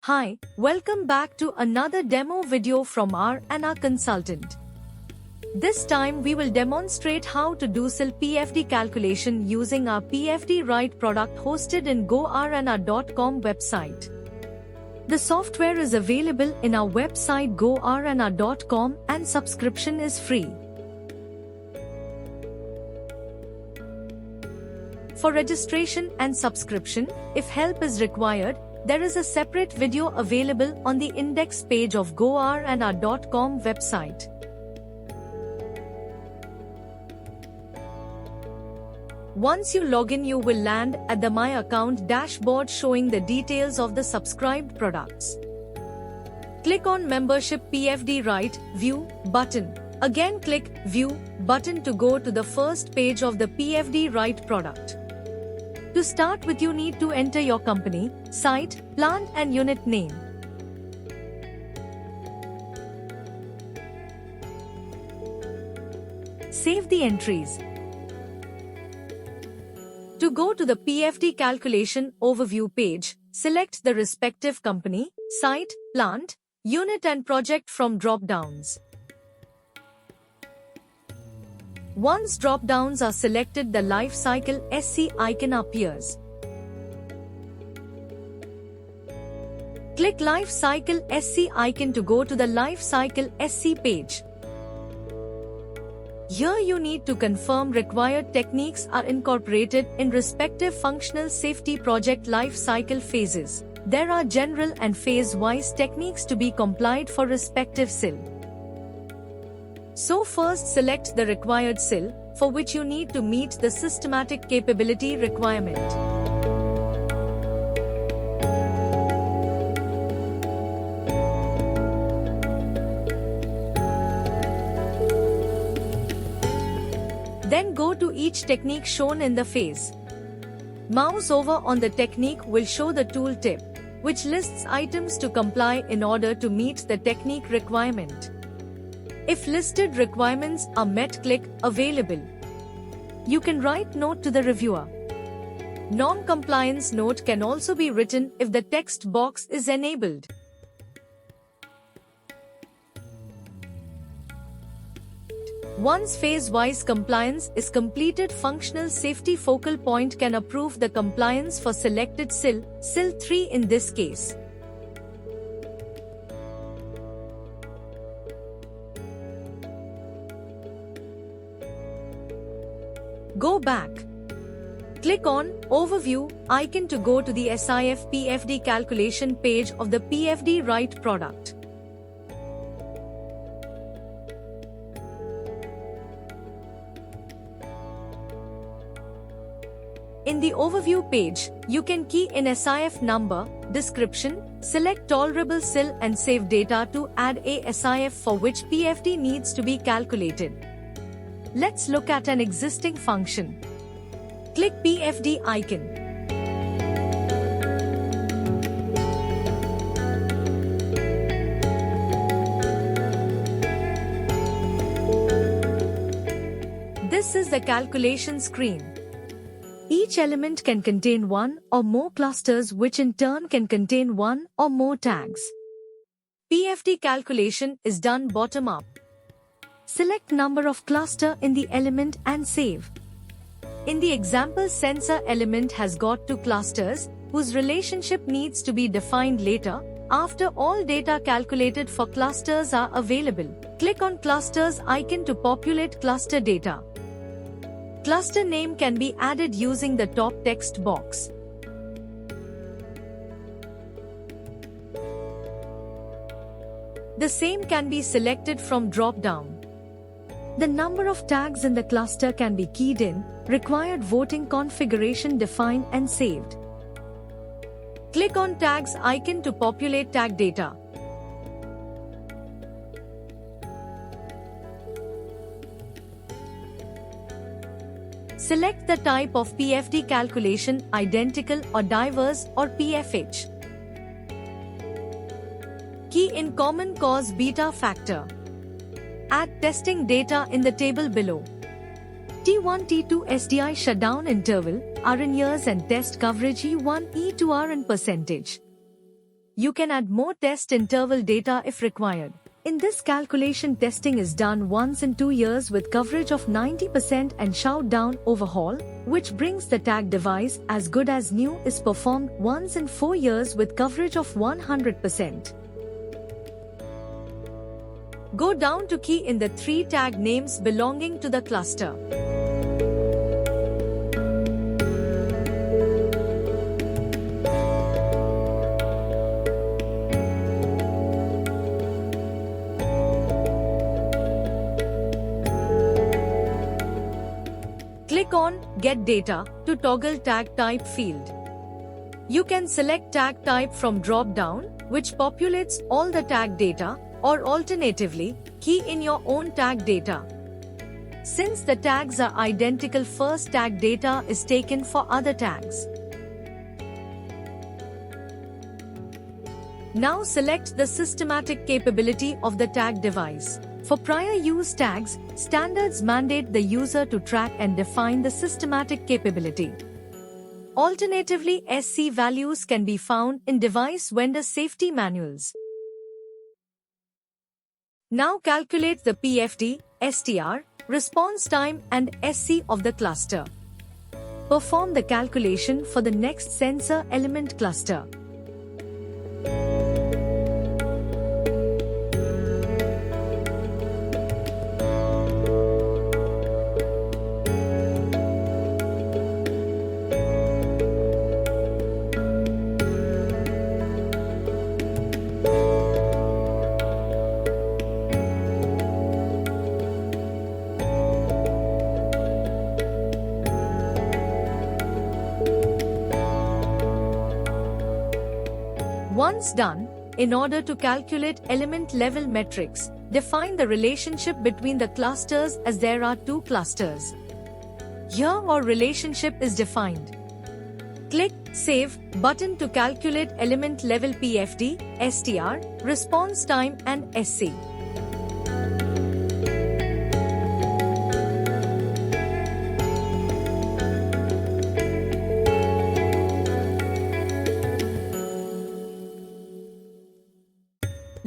Hi, welcome back to another demo video from R&R Consultant. This time we will demonstrate how to do SIL PFD calculation using our PFD Write product hosted in GoRNR.com website. The software is available in our website GoRNR.com and subscription is free. For registration and subscription, if help is required, there is a separate video available on the index page of GoRNR.com website. Once you log in, you will land at the My Account dashboard showing the details of the subscribed products. Click on Membership PFD Write View button. Again click View button to go to the first page of the PFD Write product. To start with, you need to enter your company, site, plant and unit name. Save the entries. To go to the PFD calculation overview page, select the respective company, site, plant, unit and project from drop-downs. Once drop-downs are selected, the Life Cycle SC icon appears. Click Life Cycle SC icon to go to the Life Cycle SC page. Here you need to confirm required techniques are incorporated in respective functional safety project life cycle phases. There are general and phase-wise techniques to be complied for respective SIL. So first select the required SIL, for which you need to meet the systematic capability requirement. Then go to each technique shown in the phase. Mouse over on the technique will show the tool tip, which lists items to comply in order to meet the technique requirement. If listed requirements are met, click Available. You can write note to the reviewer. Non-compliance note can also be written if the text box is enabled. Once phase-wise compliance is completed, functional safety focal point can approve the compliance for selected SIL, SIL 3 in this case. Go back. Click on Overview icon to go to the SIF PFD calculation page of the PFD Write product. In the Overview page, you can key in SIF number, description, select tolerable SIL and save data to add a SIF for which PFD needs to be calculated. Let's look at an existing function. Click PFD icon. This is the calculation screen. Each element can contain one or more clusters, which in turn can contain one or more tags. PFD calculation is done bottom up. Select number of cluster in the element and save. In the example, sensor element has got 2 clusters, whose relationship needs to be defined later, after all data calculated for clusters are available. Click on clusters icon to populate cluster data. Cluster name can be added using the top text box. The same can be selected from drop-down. The number of tags in the cluster can be keyed in, required voting configuration defined and saved. Click on Tags icon to populate tag data. Select the type of PFD calculation, identical or diverse or PFH. Key in common cause beta factor. Add testing data in the table below. T1 T2 SDI shutdown interval, R in years and test coverage E1 E2 R in percentage. You can add more test interval data if required. In this calculation, testing is done once in 2 years with coverage of 90% and shutdown overhaul, which brings the tag device as good as new, is performed once in 4 years with coverage of 100%. Go down to key in the 3 tag names belonging to the cluster. Click on Get Data to toggle Tag Type field. You can select Tag Type from drop-down, which populates all the tag data, or alternatively, key in your own tag data. Since the tags are identical, first tag data is taken for other tags. Now select the systematic capability of the tag device. For prior use tags, standards mandate the user to track and define the systematic capability. Alternatively, SC values can be found in device vendor safety manuals. Now calculate the PFD, STR, response time and SC of the cluster. Perform the calculation for the next sensor element cluster. Once done, in order to calculate element level metrics, define the relationship between the clusters as there are 2 clusters. Here our relationship is defined. Click Save button to calculate element level PFD, STR, response time and SC.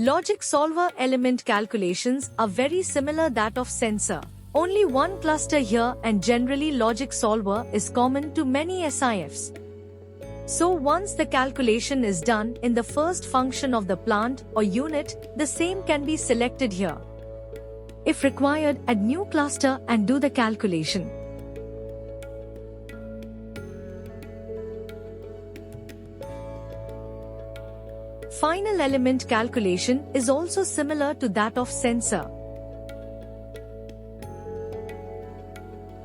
Logic solver element calculations are very similar that of sensor. Only one cluster here, and generally logic solver is common to many SIFs. So once the calculation is done in the first function of the plant or unit, the same can be selected here. If required, add new cluster and do the calculation. Final element calculation is also similar to that of sensor.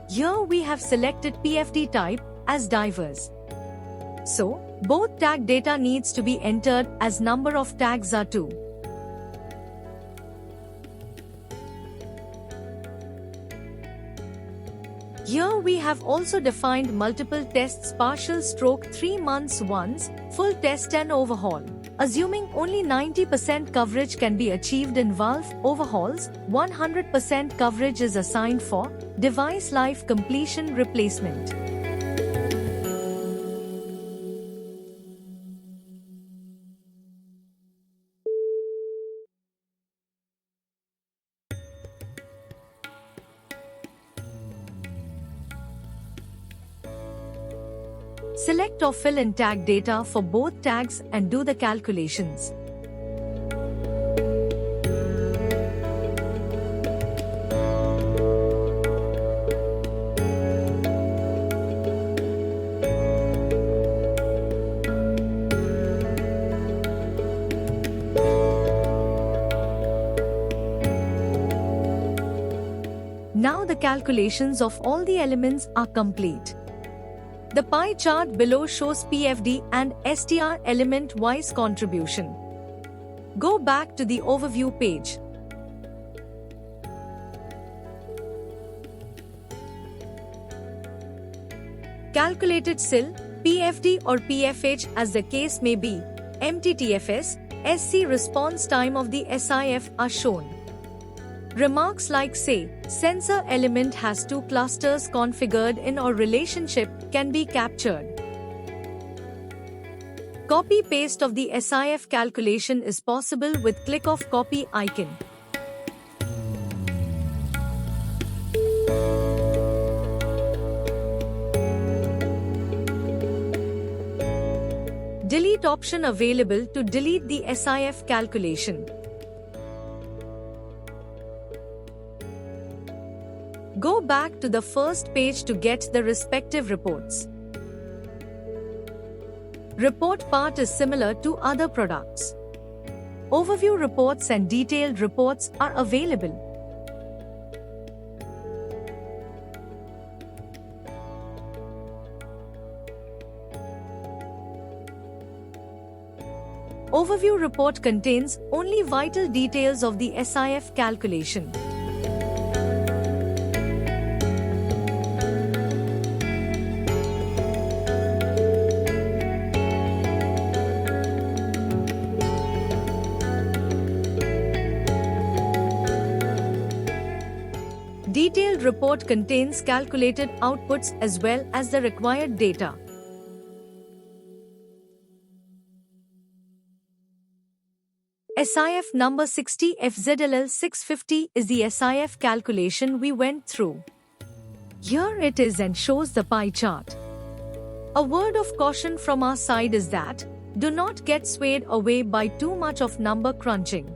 Here we have selected PFD type as divers. So, both tag data needs to be entered as number of tags are 2. Here we have also defined multiple tests, partial stroke 3 months once, full test and overhaul. Assuming only 90% coverage can be achieved in valve overhauls, 100% coverage is assigned for device life completion replacement. Select or fill in tag data for both tags and do the calculations. Now the calculations of all the elements are complete. The pie chart below shows PFD and STR element-wise contribution. Go back to the overview page. Calculated SIL, PFD or PFH as the case may be, MTTFS, SC response time of the SIF are shown. Remarks like say, sensor element has 2 clusters configured in or relationship can be captured. Copy-paste of the SIF calculation is possible with click of copy icon. Delete option available to delete the SIF calculation. Go back to the first page to get the respective reports. Report part is similar to other products. Overview reports and detailed reports are available. Overview report contains only vital details of the SIF calculation. Detailed report contains calculated outputs as well as the required data. SIF number 60 FZLL 650 is the SIF calculation we went through. Here it is and shows the pie chart. A word of caution from our side is that, do not get swayed away by too much of number crunching.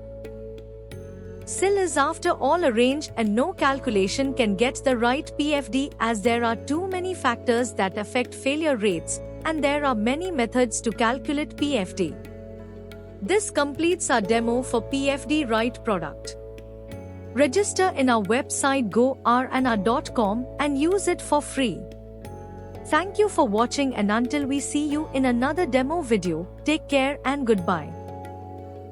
SIL is after all arranged and no calculation can get the right PFD as there are too many factors that affect failure rates, and there are many methods to calculate PFD. This completes our demo for PFD Right product. Register in our website gornr.com and use it for free. Thank you for watching, and until we see you in another demo video, take care and goodbye.